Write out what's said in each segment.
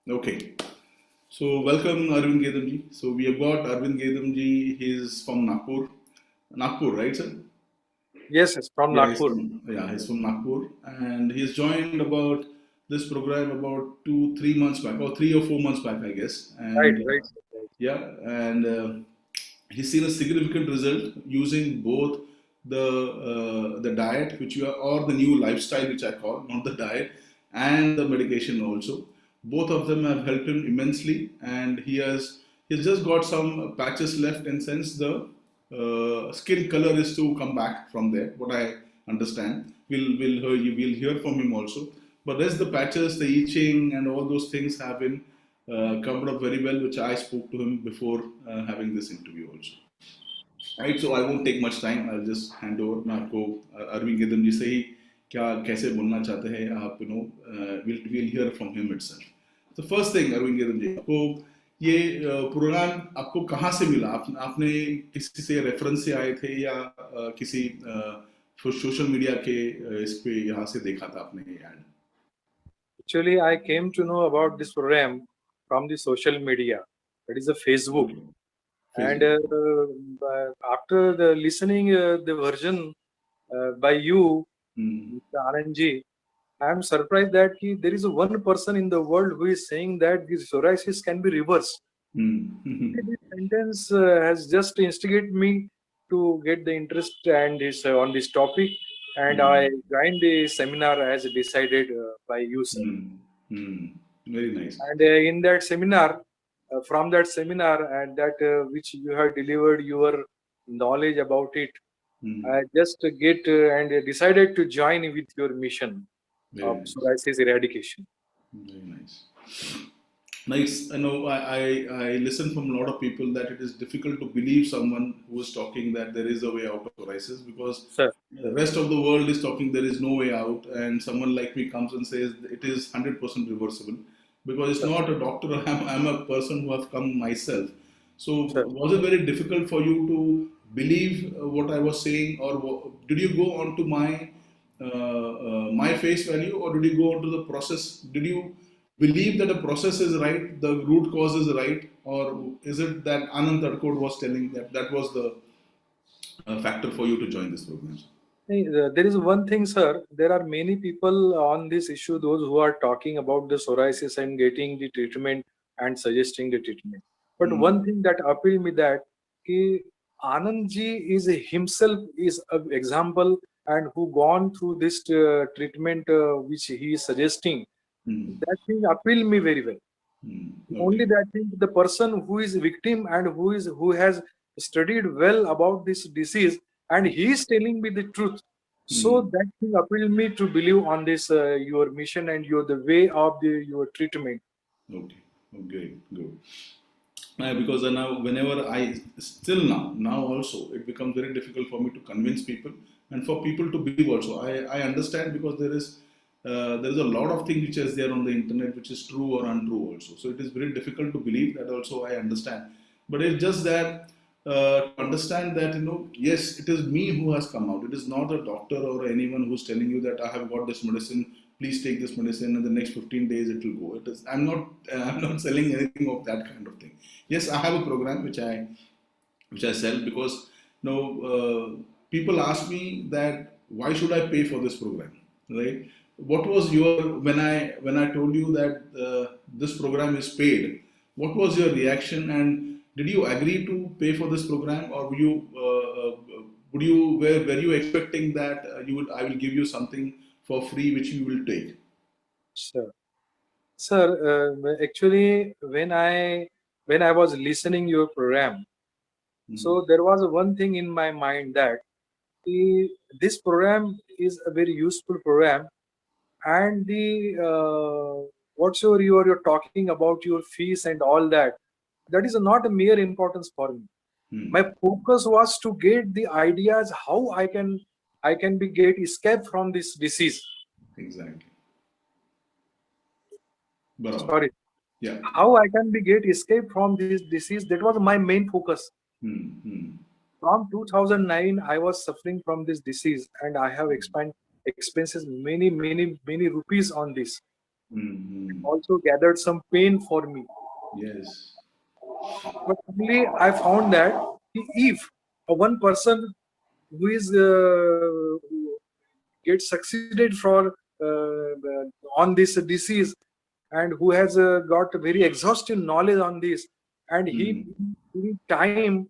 Okay. So welcome Arvind Gedamji. So we have got Arvind Gedamji. He's from Nagpur. Nagpur, right, sir? Yes, yes, from Nagpur. He's from Nagpur, and he's joined about this program about 2 3 months back, or 3 or 4 months back, I guess. Right, And right, sir, right. yeah, and he's seen a significant result using both the diet, which you are, or the new lifestyle, which I call, not the diet, and the medication also. Both of them have helped him immensely, and he's just got some patches left, and since the skin color is to come back from there, what I understand, we'll hear from him also. But there's the patches, the itching, and all those things have been covered up very well, which I spoke to him before having this interview also. Right, so I won't take much time. I'll just hand over. मैं आपको अरविंद गेदम जी से ही क्या कैसे बोलना चाहते हैं आप we'll hear from him itself. So first thing Arvind Gedam जी, आपको ये प्रोग्राम आपको कहाँ से मिला? आपने किसी से रेफरेंस से आए थे या किसी सोशल मीडिया के इस पे यहाँ से देखा था आपने ये add? Actually, I came to know about this program from the social media. That is the Facebook. Okay. And Facebook. after the listening the version by you, Hmm. Mr. Anandji, I am surprised that there is one person in the world who is saying that this psoriasis can be reversed. Hmm. This sentence has just instigated me to get the interest and this on this topic, and I Hmm. joined the seminar as decided by you, sir. Hmm. Hmm. Very nice. And in that seminar, from that seminar, and that which you have delivered your knowledge about it, Hmm. I just get and decided to join with your mission Very of nice. psoriasis eradication. Very nice. Nice. I know I listen from a lot of people that it is difficult to believe someone who is talking that there is a way out of psoriasis because Sir, the rest of the world is talking there is no way out, and someone like me comes and says it is 100% reversible because it's sir, not a doctor. I'm a person who have come myself. So sir. was it very difficult for you to believe what I was saying, or did you go on to my face value, or did you go on to the process? Did you believe that the process is right, the root cause is right, or is it that Anand Tadkod was telling that that was the factor for you to join this program? Hey, there is one thing, sir. There are many people on this issue, those who are talking about the psoriasis and getting the treatment and suggesting the treatment. But one Hmm. thing that appealed me that ki Anand ji is himself is an example and who gone through this treatment which he is suggesting. Hmm. That thing appealed me very well. Hmm. Only Okay. that thing, the person who is victim and who has studied well about this disease and he is telling me the truth. So Hmm. that thing appealed me to believe on this your mission and your the way of your treatment. Okay. Okay. Good. Because now, whenever I still now also, it becomes very difficult for me to convince people and for people to believe also. I understand because there is a lot of things which is there on the internet which is true or untrue also. So it is very difficult to believe that also I understand. But it's just that to understand that yes, it is me who has come out. It is not a doctor or anyone who's telling you that I have got this medicine. Please take this medicine, and the next 15 days it will go. It is. I'm not selling anything of that kind of thing. Yes, I have a program which I sell because people ask me that why should I pay for this program, right? What was your when I told you that this program is paid? What was your reaction, and did you agree to pay for this program, or were you expecting that I will give you something for free which you will take? Sir, sir, actually, when I was listening your program, Hmm. so there was one thing in my mind that this program is a very useful program and the whatsoever you're talking about your fees and all that, that is not a mere importance for me. My Hmm. focus was to get the ideas how I can be get escape from this disease. Exactly. Barabar. Sorry, Yeah. how I can be get escape from this disease, that was my main focus. Hmm. Hmm. From 2009 I was suffering from this disease and I have expenses many rupees on this. Mm-hmm. also gathered some pain for me. Yes. But only I found that if a one person who is who gets succeeded for on this disease, and who has got very exhaustive knowledge on this, and Mm-hmm. he time,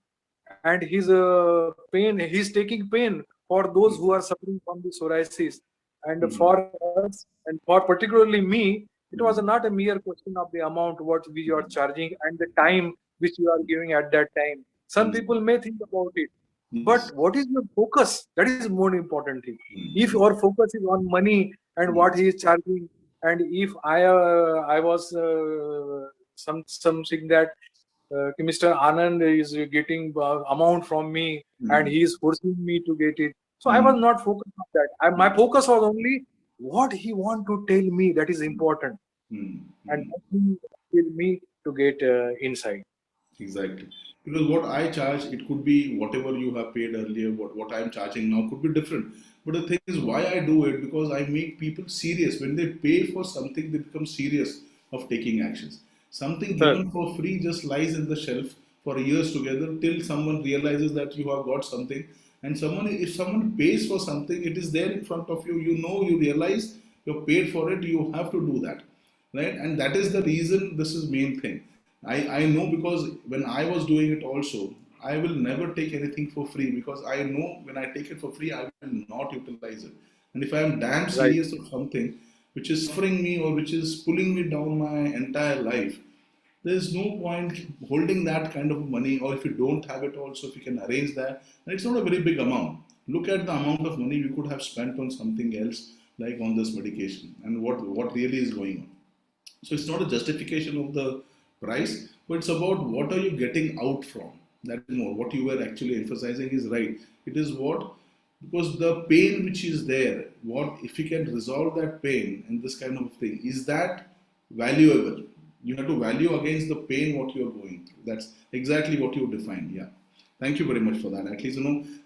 and he's taking pain for those who are suffering from the psoriasis. And Mm-hmm. for us, and for particularly me, it was Mm-hmm. not a mere question of the amount what we are charging and the time which you are giving at that time. Some Mm-hmm. people may think about it, Yes. but what is your focus? That is more important thing. If Mm-hmm. your focus is on money and what Yes. he is charging, and if I was something that Mr. Anand is getting amount from me and Mm-hmm. he is forcing me to get it. So I was Mm-hmm. not focused on that. My focus was only what he want to tell me, that is important, and Mm-hmm. that will tell me to get inside. Exactly. Because what I charge, it could be whatever you have paid earlier, what I'm charging now could be different. But the thing is, why I do it, because I make people serious. When they pay for something, they become serious of taking actions. Something Sir, given for free just lies in the shelf for years together till someone realizes that you have got something. And someone, if someone pays for something, it is there in front of you. You know, you realize you're paid for it. You have to do that, right? And that is the reason this is main thing. I know because when I was doing it also, I will never take anything for free because I know when I take it for free, I will not utilize it. And if I am damn right, serious of something which is suffering me or which is pulling me down my entire life, there is no point holding that kind of money. Or if you don't have it also, if you can arrange that, and it's not a very big amount. Look at the amount of money you could have spent on something else, like on this medication, and what really is going on. So it's not a justification of the price, but it's about what are you getting out from. That is more. What you were actually emphasizing is right. It is what, because the pain which is there, what if you can resolve that pain and this kind of thing, is that valuable? You have to value against the pain what you are going through. That's exactly what you defined. Yeah. Thank you very much for that. At least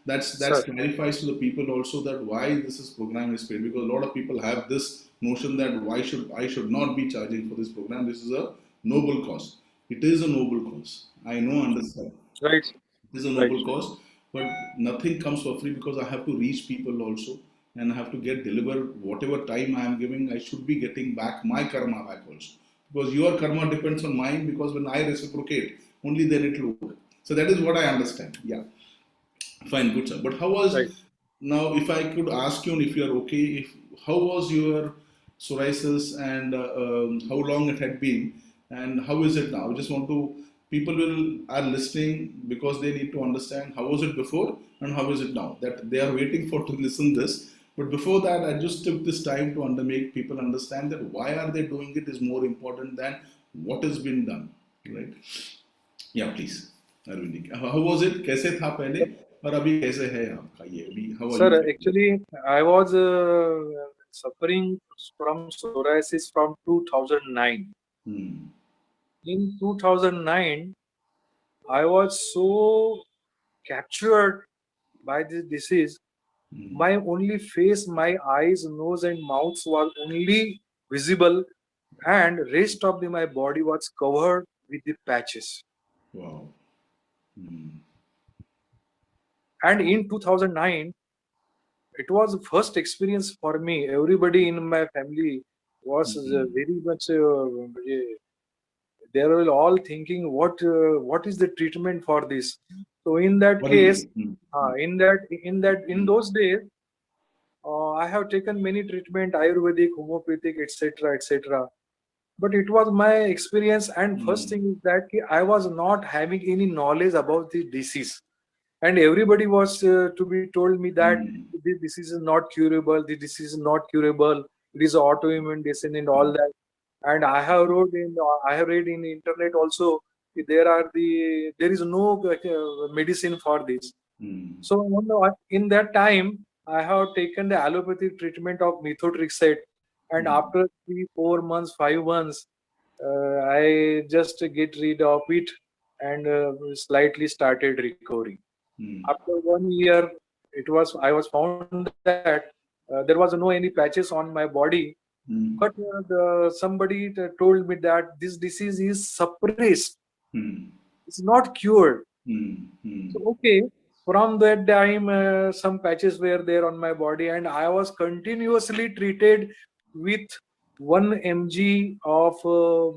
that's sir. clarifies to the people also that why this is program is paid, because a lot of people have this notion that why should I should not be charging for this program. This is a noble cause. It is a noble cause. I know, understand. Right, It is a right, noble cause, but nothing comes for free because I have to reach people also, and I have to get delivered whatever time I am giving. I should be getting back my karma back also, because your karma depends on mine. Because when I reciprocate, only then it will work. So that is what I understand. Yeah, fine, good sir. But how was right. now? If I could ask you, and if you are okay, if how was your psoriasis and how long it had been, and how is it now? I just want to people will are listening because they need to understand how was it before and how is it now. That they are waiting for to listen this. But before that, I just took this time to make people understand that why are they doing it is more important than what has been done, right? Yeah, please, Arvind ji, how was it? कैसे था पहले और अभी कैसे है आपका ये अभी? How are you Sir, feeling? actually, I was suffering from psoriasis from 2009. Hmm. In 2009, I was so captured by this disease. Hmm. My only face, my eyes, nose, and mouth was only visible, and rest of my body was covered with the patches. Wow. Hmm. And in 2009, it was the first experience for me. Everybody in my family was Hmm. very much they were all thinking what is the treatment for this. So in that What case, is hmm. Hmm. in those days, I have taken many treatment, ayurvedic, homeopathic, etc., etc. But it was my experience, and first Hmm. thing is that I was not having any knowledge about the disease, and everybody was to be told me that Hmm. this disease is not curable, this disease is not curable, it is autoimmune disease and all that. And I have read in the internet also, there is no medicine for this. Hmm. So in that time, I have taken the allopathic treatment of methotrexate, and Hmm. after 3 4 months 5 months, I just get rid of it, and slightly started recovering. Hmm. After 1 year, I was found that there was no any patches on my body, But somebody told me that this disease is suppressed. It's not cured. So, okay, from that time, some patches were there on my body, and I was continuously treated with 1 mg of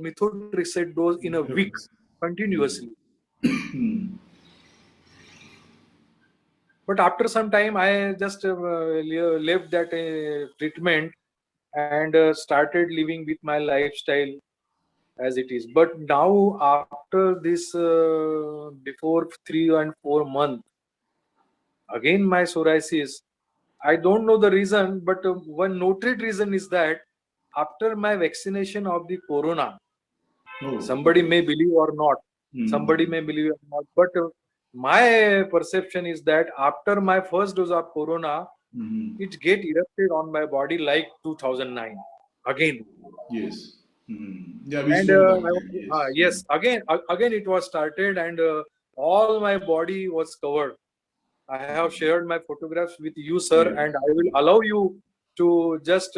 methotrexate dose in a week, continuously. But after some time, I just left that treatment and started living with my lifestyle as it is. But now, after this, before 3 and 4 months, again my psoriasis. I don't know the reason, but one noted reason is that after my vaccination of the corona, somebody may believe or not, somebody may believe or not, but my perception is that after my first dose of corona, it get erupted on my body like 2009 again. Yes. Yeah, we And saw that. Yes. yes, again it was started, and all my body was covered. I have shared my photographs with you, sir, Yes. and I will allow you to just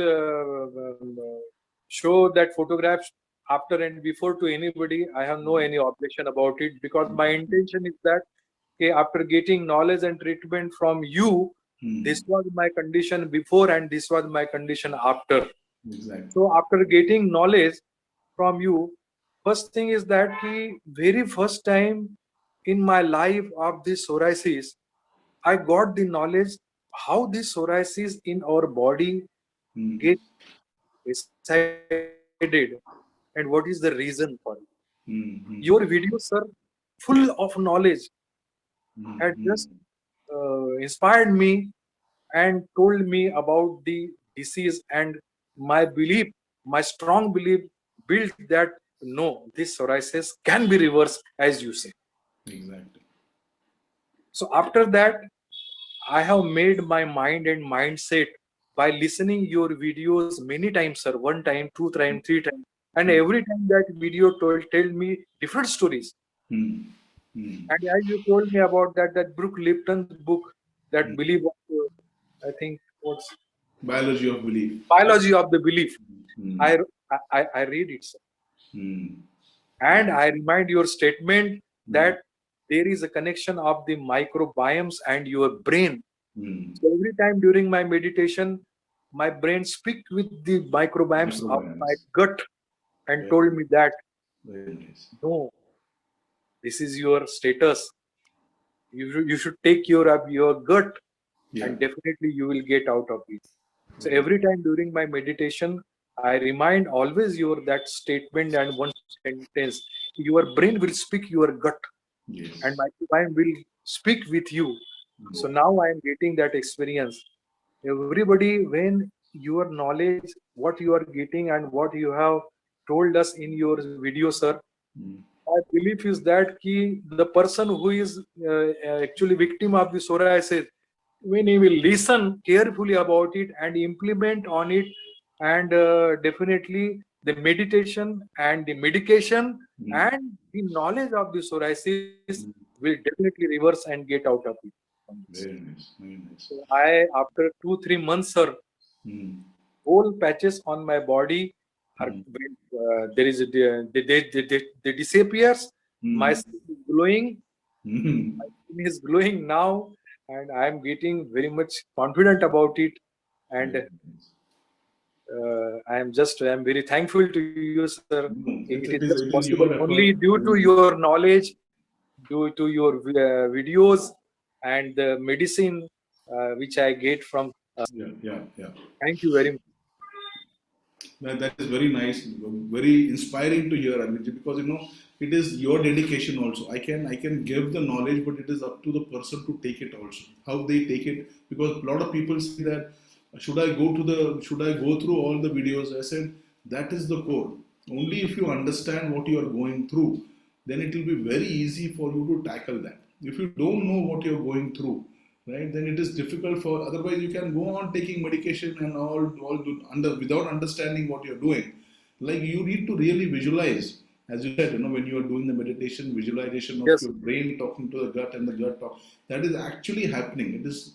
show that photographs after and before to anybody. I have no any objection about it, because my intention is that, okay, after getting knowledge and treatment from you, this was my condition before and this was my condition after. Exactly. So after getting knowledge from you, first thing is that the very first time in my life of this psoriasis, I got the knowledge how this psoriasis in our body get decided and what is the reason for it. Your videos, sir, full of knowledge, had just inspired me and told me about the disease, and my belief, my strong belief built that no, this psoriasis can be reversed, as you say. Exactly. So after that, I have made my mind and mindset by listening your videos many times, sir. One time, two times, three times, and every time that video tell me different stories. And as you told me about that Brooke Lipton's book, that belief of, I think what's Biology of belief. biology of the belief. I I read it, sir. And I remind your statement that there is a connection of the microbiomes and your brain. So every time during my meditation, my brain speak with the microbiomes of my Microbiomes. gut and Very, told me that very nice. no, this is your status. You should take care of your gut, Yeah. and definitely you will get out of it. So Very every time during my meditation, I remind always your that statement and one sentence. Your brain will speak your gut, yes. and microbiome will speak with you. So now I am getting that experience. Everybody, when your knowledge, what you are getting and what you have told us in your video, sir, my belief is that the person who is actually victim of the psoriasis, when he will listen carefully about it and implement on it, and definitely the meditation and the medication and the knowledge of the psoriasis will definitely reverse and get out of it. Very nice. Very nice. So I, after 2-3 months, sir, whole patches on my body are there is a, they disappears. My skin is glowing. My skin is glowing now, and I am getting very much confident about it. And I am very thankful to you, sir. It is just It is possible your only effort. due to your knowledge, due to your videos and the medicine which I get from. Yeah, yeah, yeah. Thank you very much. That is very nice, very inspiring to hear, Amit, because it is your dedication also. I can give the knowledge, but it is up to the person to take it also. How they take it, because a lot of people say that should I go through all the videos? I said that is the core. Only if you understand what you are going through, then it will be very easy for you to tackle that. If you don't know what you're going through, right, then it is difficult for, otherwise you can go on taking medication and without understanding what you're doing. Like, you need to really visualize, as you said, when you are doing the meditation, visualization of Yes, your brain talking to the gut and the gut talk, that is actually happening. It is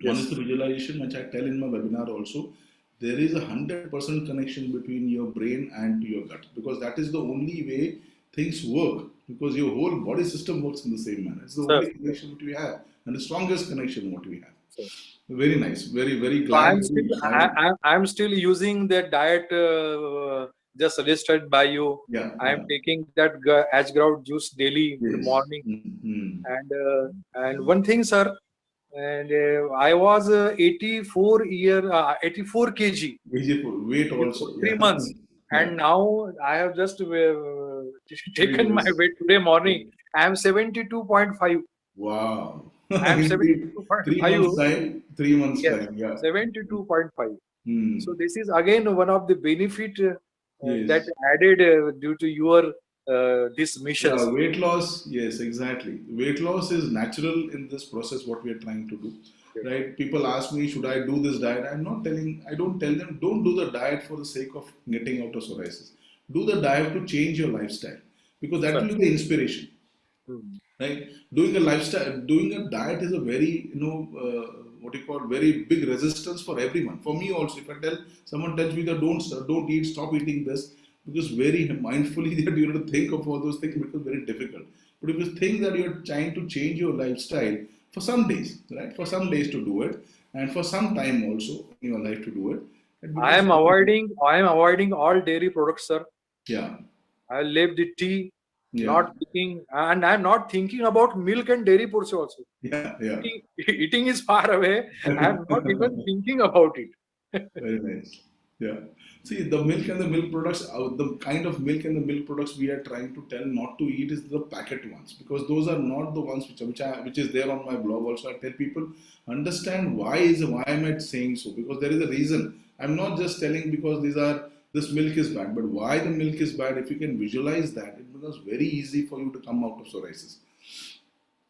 one is yes, the visualization, which I tell in my webinar also. there is 100% connection between your brain and to your gut, because that is the only way things work, because your whole body system works in the same manner. It's the sir. only connection that we have, and the strongest connection what we have. Sir. Very nice. Very, very So glad I'm that still you shared. I'm still using the diet just suggested by you. Yeah, I am yeah. taking that ash grout juice daily in the Yes. morning. Mm-hmm. And one thing, sir, and I was 84 kg Weight before also. three Yeah. months, Yeah. and now I have just taken my Reduce. weight today morning. Yeah. I am 72.5. Wow. I am Indeed. 72.5. 3 months time. 3 months Yes, time. Yeah. 72.5. So Hmm. this is again one of the benefit that Yes. added due to your these Yeah, missions. weight loss, yes, exactly. Weight loss is natural in this process, what we are trying to do, Yes, right? People ask me, should I do this diet? I don't tell them, don't do the diet for the sake of getting out of psoriasis. Do the diet to change your lifestyle, because that sir. will be the inspiration, Hmm. right? Doing a lifestyle, doing a diet is a very, what you call very big resistance for everyone. For me also, if I tell someone tells me that don't eat, stop eating this, because very mindfully that you have to think of all those things becomes very difficult. But if you think that you're trying to change your lifestyle for some days, right? For some days to do it, and for some time also in your life to do it, it becomes I am avoiding all dairy products, sir. yeah, I leave the tea, yeah, not taking, and I'm not thinking about milk and dairy products also. yeah, yeah. Eating is far away. I'm not even thinking about it. Very nice. Yeah. See, the milk and the milk products, the kind of milk and the milk products we are trying to tell not to eat is the packet ones, because those are not the ones which is there on my blog. Also, I tell people understand why am I saying so, because there is a reason. I'm not just telling because this milk is bad, but why the milk is bad. If you can visualize that, it becomes very easy for you to come out of psoriasis.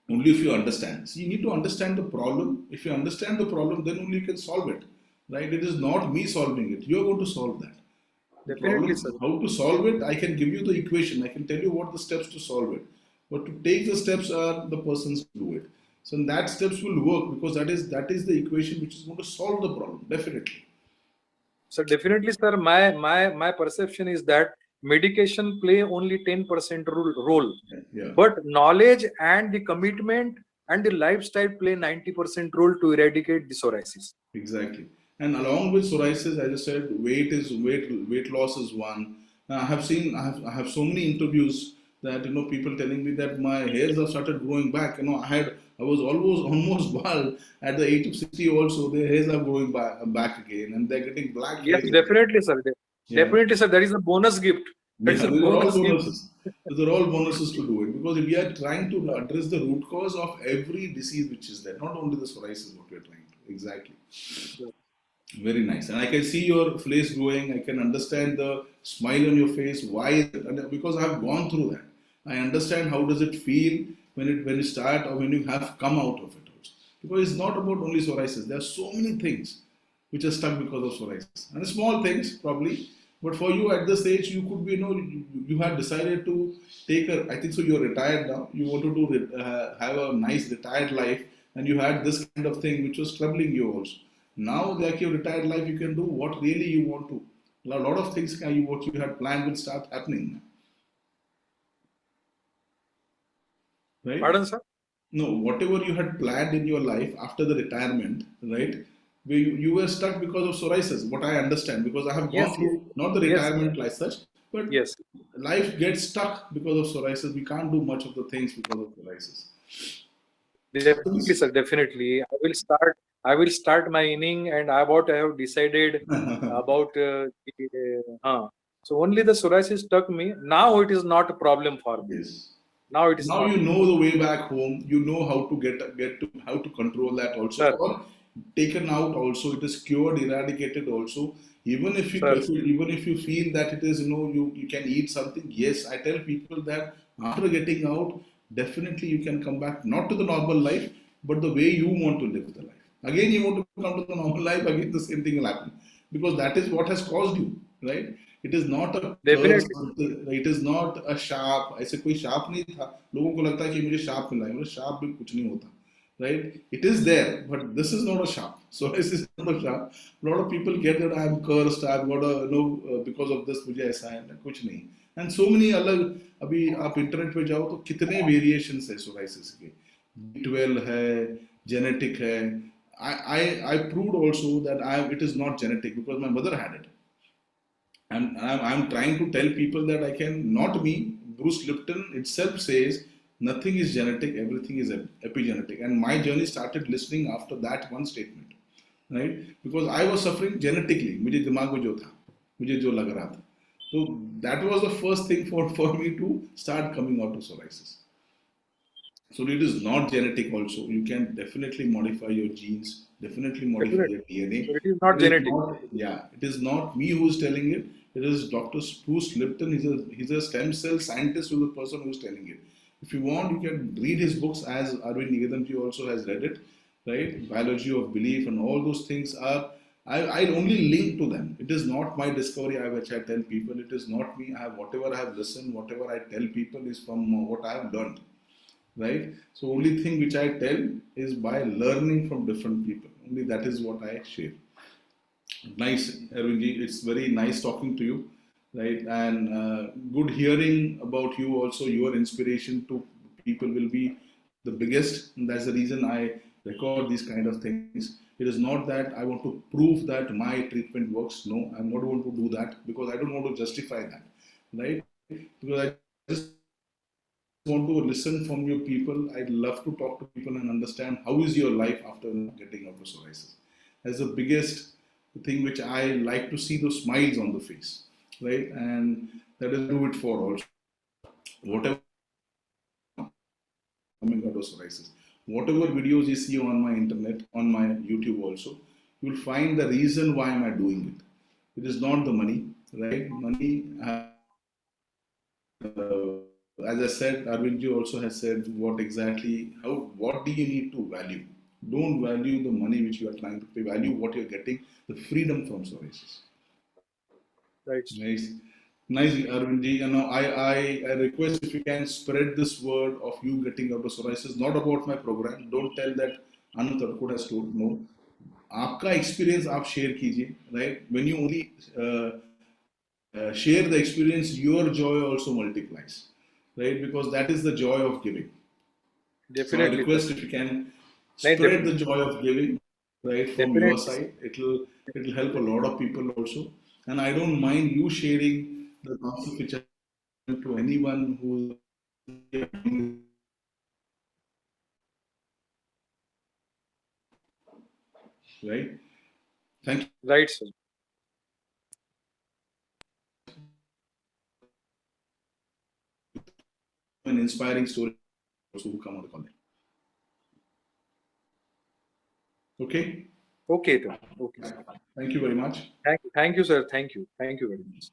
Only if you understand. So you need to understand the problem. If you understand the problem, then only you can solve it. Right? It is not me solving it. You're going to solve that. The Definitely, problem, sir. how to solve it, I can give you the equation. I can tell you what the steps to solve it. But to take the steps are the persons to do it. So that steps will work, because that is the equation which is going to solve the problem. Definitely. So definitely, sir. My perception is that medication play only 10% role, Yeah. Yeah. but knowledge and the commitment and the lifestyle play 90% role to eradicate the psoriasis. Exactly. And along with psoriasis, as I said, weight loss is one. I have so many interviews that people telling me that my hairs have started growing back. I was almost bald at the age of 60. Also, their hairs are growing back again, and they're getting black Yes, hairs again. definitely, sir. Yeah, Definitely, sir. That is a bonus gift. That is yeah. a These are all bonus gift. bonuses. These are all bonuses to do it, because we are trying to address the root cause of every disease which is there, not only the psoriasis. What we are trying to exactly. Very nice. And I can see your face growing. I can understand the smile on your face. Why is it? And because I've gone through that. I understand how does it feel when you start, or when you have come out of it also. Because it's not about only psoriasis. There are so many things which are stuck because of psoriasis. And small things probably. But for you at this age, you could be, you had decided to I think so you're retired now. You wanted to have a nice retired life, and you had this kind of thing which was troubling you also. Now, like your retired life, you can do what really you want to. A lot of things what you had planned will start happening, right? Pardon, sir? No, whatever you had planned in your life after the retirement, right? You were stuck because of psoriasis. What I understand, because I have gone Yes, through not the yes, retirement like such, but yes. life gets stuck because of psoriasis. We can't do much of the things because of psoriasis. Definitely, sir. Definitely. I will start my inning, and I have decided about so only the psoriasis stuck me. Now it is not a problem for me. Yes. Now it is Now not, you know the way back home. You know how to get to how to control that also, sir. or taken out also. It is cured, eradicated also. Even if you Sir, even if you feel that it is you can eat something. Yes, I tell people that after getting out, definitely you can come back not to the normal life, but the way you want to live the life. Again, you want to come to the normal life. Again, the same thing will happen, because that is what has caused you, right? It is not a curse. definitely, It is not a sharp. ऐसे कोई sharp नहीं था. लोगों को लगता है कि मुझे sharp मिला है. मुझे sharp भी कुछ नहीं होता. right? It is there, but this is not a shop. So this is not a shop. A lot of people get that I'm cursed, I've got a, because of this मुझे ऐसा है, कुछ नहीं. And so many अलग, अभी आप internet पे जाओ तो कितने वेरिएशंस है psoriasis के. B12 है, genetic है. I proved also that it is not genetic because my mother had it. I'm trying to tell people that I can, not me, Bruce Lipton itself says nothing is genetic, everything is epigenetic. And my journey started listening after that one statement, right? Because I was suffering genetically, मुझे दिमाग में जो था, मुझे जो लग रहा था. So that was the first thing for me to start coming out of psoriasis. So it is not genetic also. You can definitely modify your genes, definitely modify Definitely. your DNA. So it is not It is genetic. not, yeah, it is not me who is telling it. It is Dr. Bruce Lipton. He's a stem cell scientist who's the person who's telling it. If you want, you can read his books as Arvind Nigadamji also has read it, right? Biology of Belief and all those things are, I only link to them. It is not my discovery which I tell people. It is not me. Whatever I have listened, whatever I tell people is from what I have learned, right? So only thing which I tell is by learning from different people. Only that is what I share. Nice, Arvindji. It's very nice talking to you, right? And good hearing about you also. Your inspiration to people will be the biggest. And that's the reason I record these kind of things. It is not that I want to prove that my treatment works. No, I'm not going to do that because I don't want to justify that, right? Because I just want to listen from your people. I'd love to talk to people and understand how is your life after getting out of psoriasis. That's the biggest thing which I like to see those smiles on the face, right? And that is do it for also. Whatever coming out of psoriasis, whatever videos you see on my internet, on my YouTube also, you will find the reason why am I doing it. It is not the money, right? Money. As I said, Arvindji also has said what do you need to value? Don't value the money which you are trying to pay. Value what you're getting, the freedom from psoriasis. Right. Nice, nice, Arvindji. I request if you can spread this word of you getting out of psoriasis. Not about my program. Don't tell that Anand Tarkod has told. No, आपका experience आप share कीजिए, right? When you only share the experience, your joy also multiplies, right? Because that is the joy of giving. So I Definitely, sir. request if you can Right, spread the joy of giving, right, from your definitely, sir. side. It'll help a lot of people also. And I don't mind you sharing the concept which I have to anyone who right. Thank you. Right, sir. An inspiring story also who come on the call. Okay. Okay, sir. Okay, sir. Thank you very much. Thank you, sir. Thank you. Thank you very much.